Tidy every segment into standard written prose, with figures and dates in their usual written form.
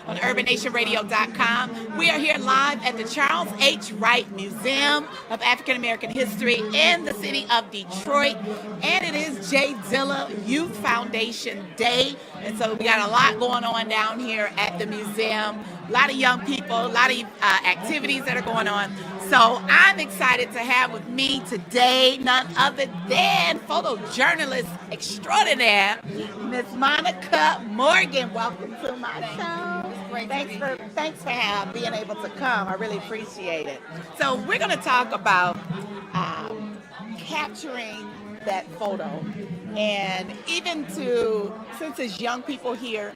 on urbannationradio.com. We are here live at the Charles H. Wright Museum of African American History in the city of Detroit. And it is J. Dilla Youth Foundation Day. And so we got a lot going on down here at the museum. A lot of young people, a lot of activities that are going on. So I'm excited to have with me today none other than photojournalist extraordinaire, Miss Monica Morgan. Welcome to my show. Thanks for being able to come. I really appreciate it. So we're going to talk about capturing that photo, and even since it's young people here,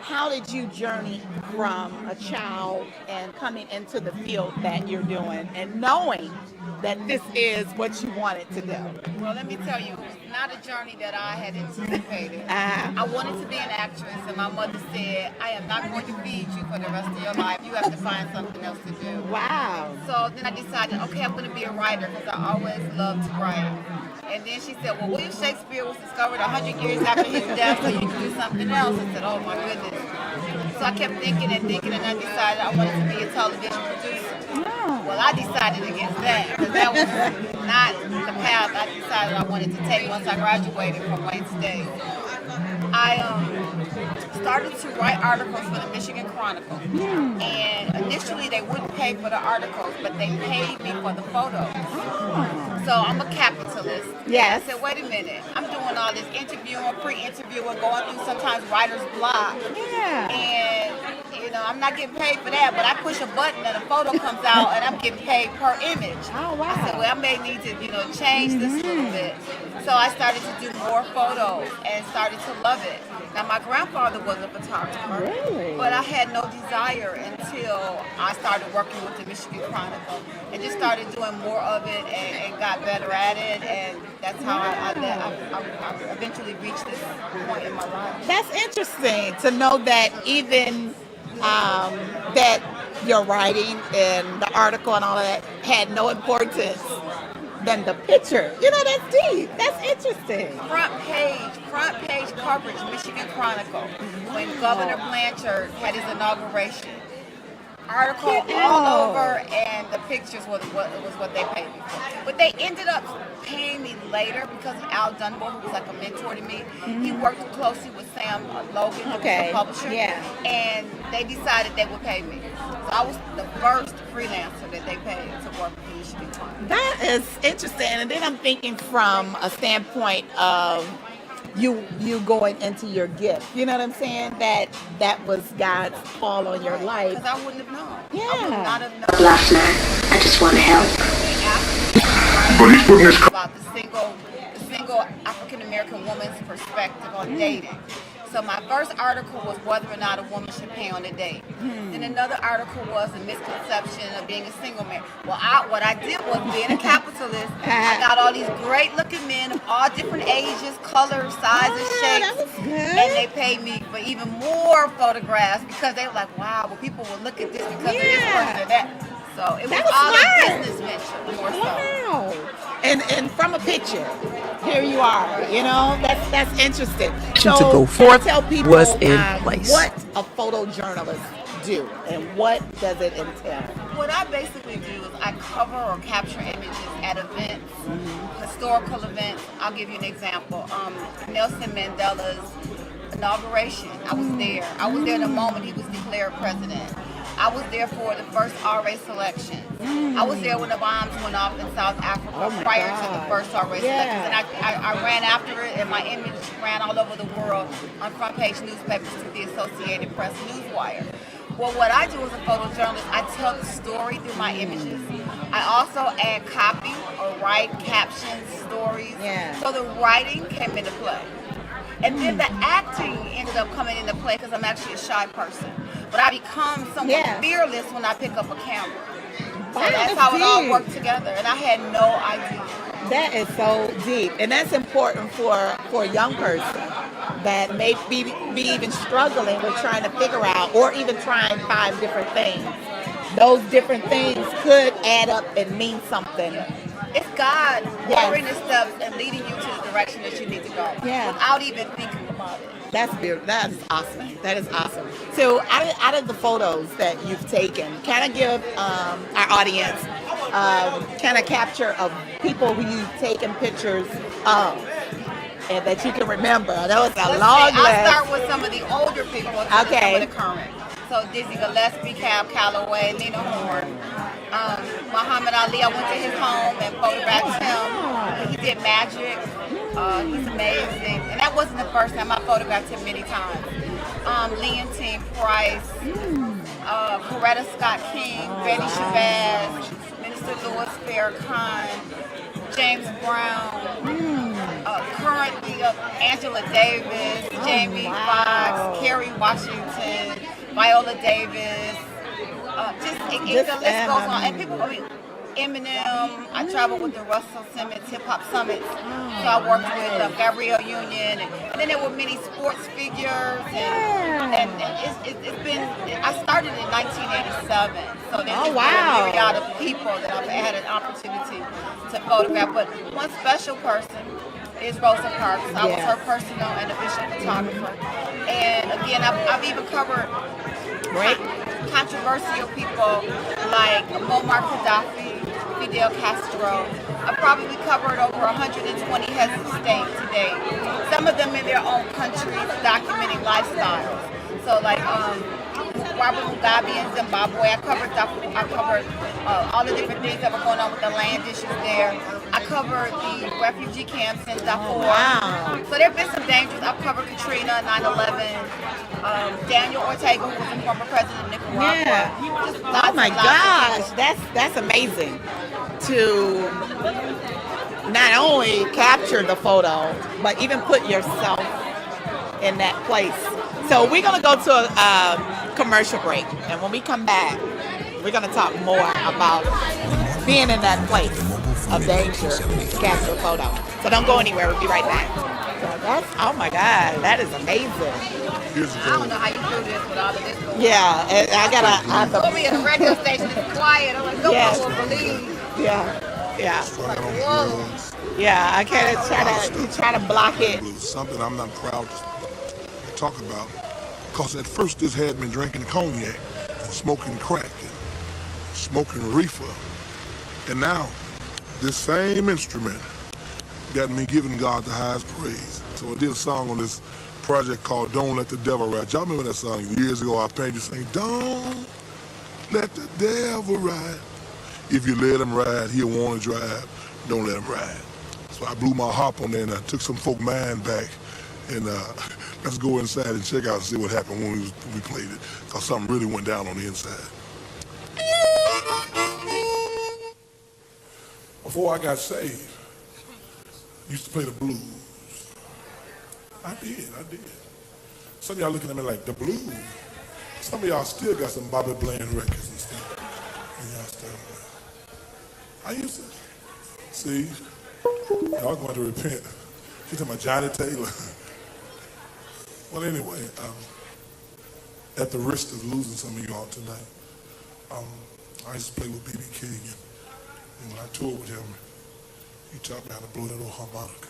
how did you journey from a child and coming into the field that you're doing and knowing that this is what you wanted to do? Well, let me tell you, it's not a journey that I had anticipated. I wanted to be an actress, and my mother said, I am not going to feed you for the rest of your life. You have to find something else to do. Wow. So then I decided, okay, I'm going to be a writer because I always loved to write. And then she said, well, William Shakespeare was discovered 100 years after his death, so you can do something else. I said, oh my goodness. So I kept thinking, and I decided I wanted to be a television producer. Well, I decided against that, because that was not the path I decided I wanted to take once I graduated from Wayne State. I started to write articles for the Michigan Chronicle. And initially they wouldn't pay for the articles, but they paid me for the photos. So I'm a capitalist. Yes. I said, wait a minute, I'm doing all this interviewing, pre-interviewing, going through sometimes writer's block. Yeah. And, I'm not getting paid for that, but I push a button and a photo comes out and I'm getting paid per image. Oh, wow. I said, well, I may need to, change this a little bit. So I started to do more photos and started to love it. Now, my grandfather was a photographer, really? But I had no desire until I started working with the Michigan Chronicle and just started doing more of it and got better at it. And that's how I eventually reached this point in my life. That's interesting to know that even that your writing and the article and all of that had no importance than the picture. That's deep. That's interesting. Front page coverage, Michigan Chronicle, when Governor Blanchard had his inauguration. Article all over, and the pictures was what they paid me for. But they ended up paying me later because of Al Dunbar, who was like a mentor to me. He worked closely with Sam Logan, who was the publisher. Yeah. And they decided they would pay me. So I was the first freelancer that they paid to work for Michigan Chronicle. That is interesting. And then I'm thinking from a standpoint of you going into your gift. You know what I'm saying? That was God's call on your life. Because I wouldn't have known. Yeah. I would not have known. Last night, I just want to help. But he's putting his about the single African American woman's perspective on dating. So my first article was whether or not a woman should pay on a date. Then another article was a misconception of being a single man. Well, what I did was, being a capitalist, I got all these great looking men of all different ages, colors, sizes, shapes. That was good. And they paid me for even more photographs because they were like, wow, well, people will look at this because of this person or that. So it was all a business venture, more so. Wow. And from a picture, here you are. That's interesting. To go forth tell people was in place. What a photojournalist do and what does it entail? What I basically do is I cover or capture images at events, historical events. I'll give you an example. Nelson Mandela's inauguration. I was there. I was there the moment he was declared president. I was there for the first RA selection. I was there when the bombs went off in South Africa prior to the first RA selections. And I ran after it, and my image ran all over the world on front page newspapers to the Associated Press Newswire. Well, what I do as a photojournalist, I tell the story through my images. I also add copy or write captions, stories. So the writing came into play. And then the acting ended up coming into play because I'm actually a shy person. But I become somewhat fearless when I pick up a camera. So that's how it all worked together. And I had no idea. That is so deep. And that's important for a young person that may be even struggling with trying to figure out or even trying 5 different things. Those different things could add up and mean something. It's God ordering the steps and leading you to the direction that you need to go without even thinking about it. That's beautiful. That is awesome. That is awesome. So, out of the photos that you've taken, kind of give our audience kind of capture of people who you've taken pictures of and that you can remember. I know it's a long list. I'll start with some of the older people. Okay. Some of the current. So Dizzy Gillespie, Cab Calloway, Lena Horne, Muhammad Ali. I went to his home and photographed him. He did magic. He's amazing. And that wasn't the first time. I photographed him many times. Leontine Price, Coretta Scott King, Betty Shabazz, Minister Louis Farrakhan, James Brown, currently Angela Davis, Jamie Foxx, Kerry Washington, Viola Davis. The list goes on. And people, Eminem. I traveled with the Russell Simmons Hip Hop Summits. So I worked with Gabrielle Union. And then there were many sports figures. And it's been, I started in 1987. So there's been a myriad of people that I've had an opportunity to photograph. But one special person is Rosa Parks. I was her personal and official photographer. And again, I've even covered controversial people like Muammar Gaddafi, Fidel Castro. I probably covered over 120 heads of state today. Some of them in their own countries, documenting lifestyles. So like Robert Mugabe in Zimbabwe. I covered all the different things that were going on with the land issues there. I covered the refugee camps in Darfur. Wow. So there have been some dangers. I've covered Katrina, 9/11, Daniel Ortega, who was the former president of Nicaragua. Yeah. Oh my gosh, that's amazing to not only capture the photo, but even put yourself in that place. So we're gonna go to a commercial break, and when we come back, we're gonna talk more about being in that place of danger to capture a photo. So don't go anywhere. We'll be right back. So that's, oh my God, that is amazing. I don't know how you do this with all of this going on. Yeah, and I gotta. Put me in a radio station. It's quiet. I'm like, nobody will believe. Yeah. Like, whoa. Yeah, I kind of try to block it. Something I'm not proud to talk about, because at first this had me drinking cognac and smoking crack and smoking reefer, and now this same instrument got me giving God the highest praise. So I did a song on this project called Don't Let the Devil Ride. Y'all remember that song? Years ago I painted this thing, Don't let the devil ride. If you let him ride, he'll want to drive. Don't let him ride. So I blew my harp on there and I took some folk mind back. And let's go inside and check out and see what happened when we played it. Because something really went down on the inside. Before I got saved, I used to play the blues. I did. Some of y'all looking at me like, the blues? Some of y'all still got some Bobby Bland records and stuff. And y'all still, I used to, see, y'all going to repent. You talking about Johnny Taylor? Well, anyway, at the risk of losing some of y'all tonight, I used to play with B.B. King, and when I toured with him, he taught me how to blow that old harmonica.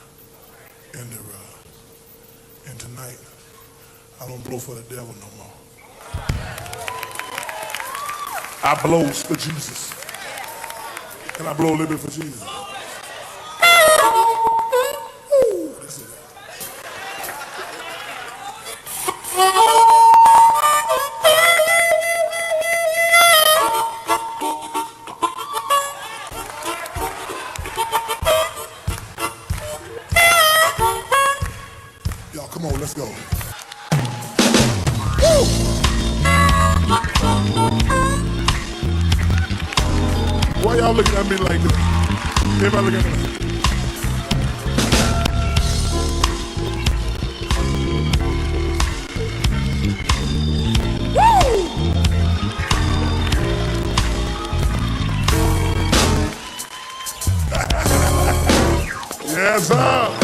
And tonight, I don't blow for the devil no more. I blows for Jesus. And I blow a little bit for Jesus. That's it. Y'all, come on, let's go. Why y'all looking at me like this? Everybody looking at me like this. Yes, sir.